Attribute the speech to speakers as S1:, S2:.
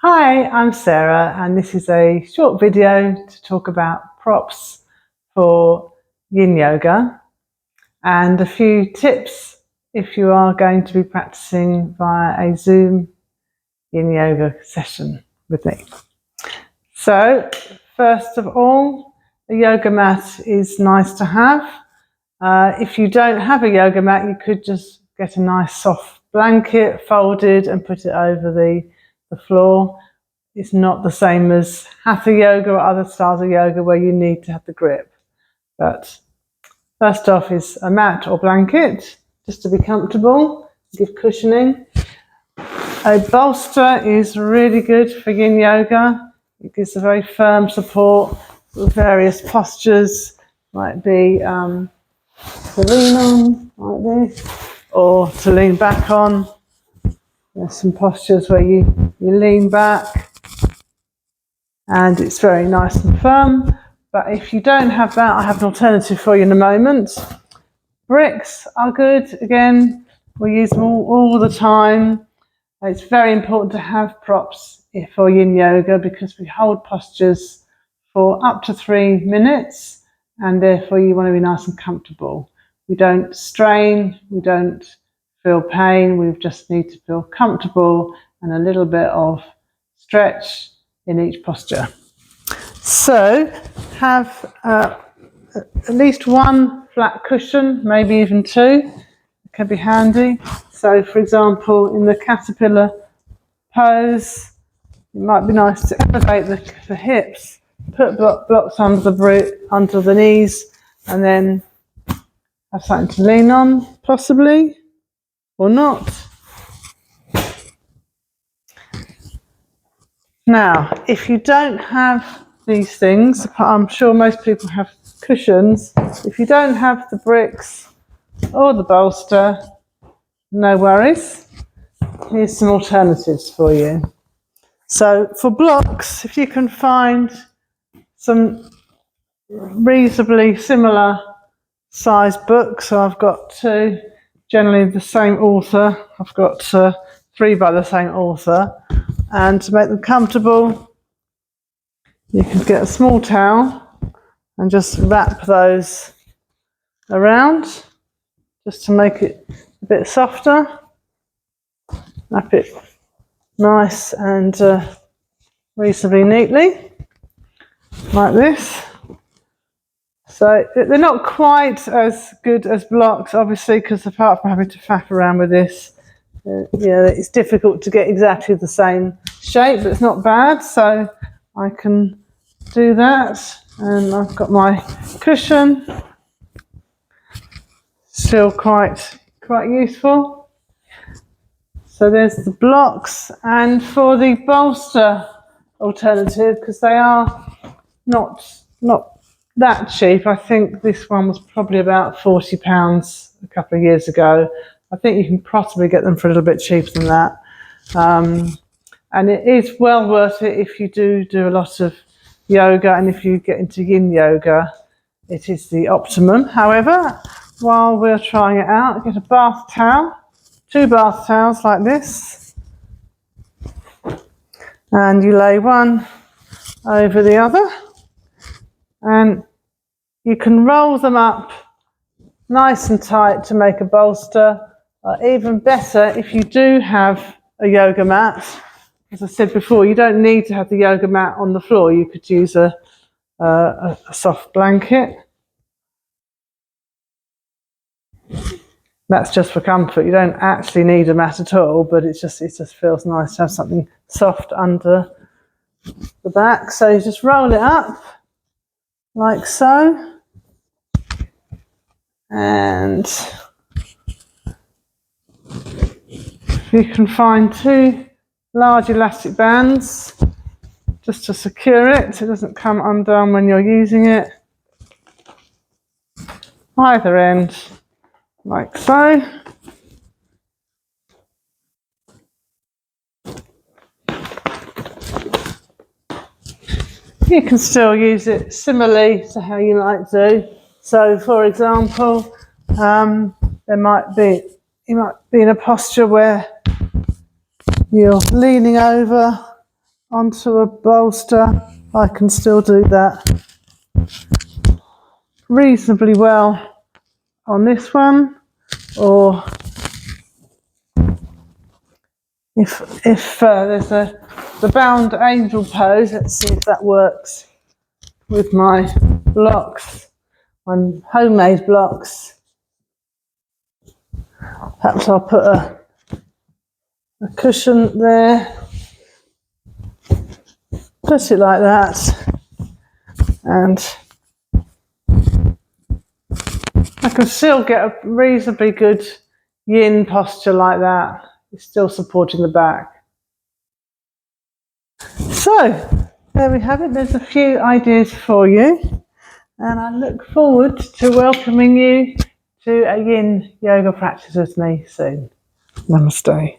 S1: Hi, I'm Sarah, and this is a short video to talk about props for Yin Yoga and a few tips if you are going to be practicing via a Zoom Yin Yoga session with me. So, first of all, a yoga mat is nice to have. If you don't have a yoga mat, you could just get a nice soft blanket folded and put it over the floor. It's not the same as Hatha yoga or other styles of yoga where you need to have the grip. But first off is a mat or blanket, just to be comfortable, give cushioning. A bolster is really good for Yin Yoga. It gives a very firm support with various postures. Might be to lean on like this, or to lean back on. There's some postures where you lean back and it's very nice and firm. But if you don't have that, I have an alternative for you in a moment. Bricks are good. Again, we use them all the time. It's very important to have props for Yin Yoga because we hold postures for up to 3 minutes, and therefore you want to be nice and comfortable. We don't strain, we don't feel pain, we just need to feel comfortable and a little bit of stretch in each posture. So have at least one flat cushion, maybe even two. It can be handy. So for example, in the caterpillar pose, it might be nice to elevate the hips, put blocks under the knees, and then have something to lean on, possibly, or not. Now, if you don't have these things, I'm sure most people have cushions. If you don't have the bricks or the bolster, no worries. Here's some alternatives for you. So for blocks, if you can find some reasonably similar size books, so I've got two, generally the same author. I've got 3 by the same author. And to make them comfortable, you can get a small towel and just wrap those around, just to make it a bit softer. Wrap it nice and reasonably neatly, like this. So they're not quite as good as blocks, obviously, because apart from having to faff around with this, it's difficult to get exactly the same shape, but it's not bad, so I can do that. And I've got my cushion, still quite useful. So there's the blocks, and for the bolster alternative, because they are not that cheap. I think this one was probably about £40 a couple of years ago. I think you can possibly get them for a little bit cheaper than that. And it is well worth it if you do a lot of yoga, and if you get into Yin Yoga, it is the optimum. However, while we're trying it out, get a bath towel, 2 bath towels like this, and you lay one over the other, and you can roll them up nice and tight to make a bolster. Even better if you do have a yoga mat. As I said before, you don't need to have the yoga mat on the floor. You could use a soft blanket. That's just for comfort. You don't actually need a mat at all, but it just feels nice to have something soft under the back. So you just roll it up like so, and you can find 2 large elastic bands just to secure it so it doesn't come undone when you're using it. Either end, like so. You can still use it similarly to how you might do. So, for example, you might be in a posture where you're leaning over onto a bolster, I can still do that reasonably well on this one, or if there's the bound angel pose, let's see if that works with my blocks, my homemade blocks. Perhaps I'll put a cushion there, put it like that, and I can still get a reasonably good yin posture like that. It's still supporting the back. So, there we have it. There's a few ideas for you. And I look forward to welcoming you to a yin yoga practice with me soon. Namaste.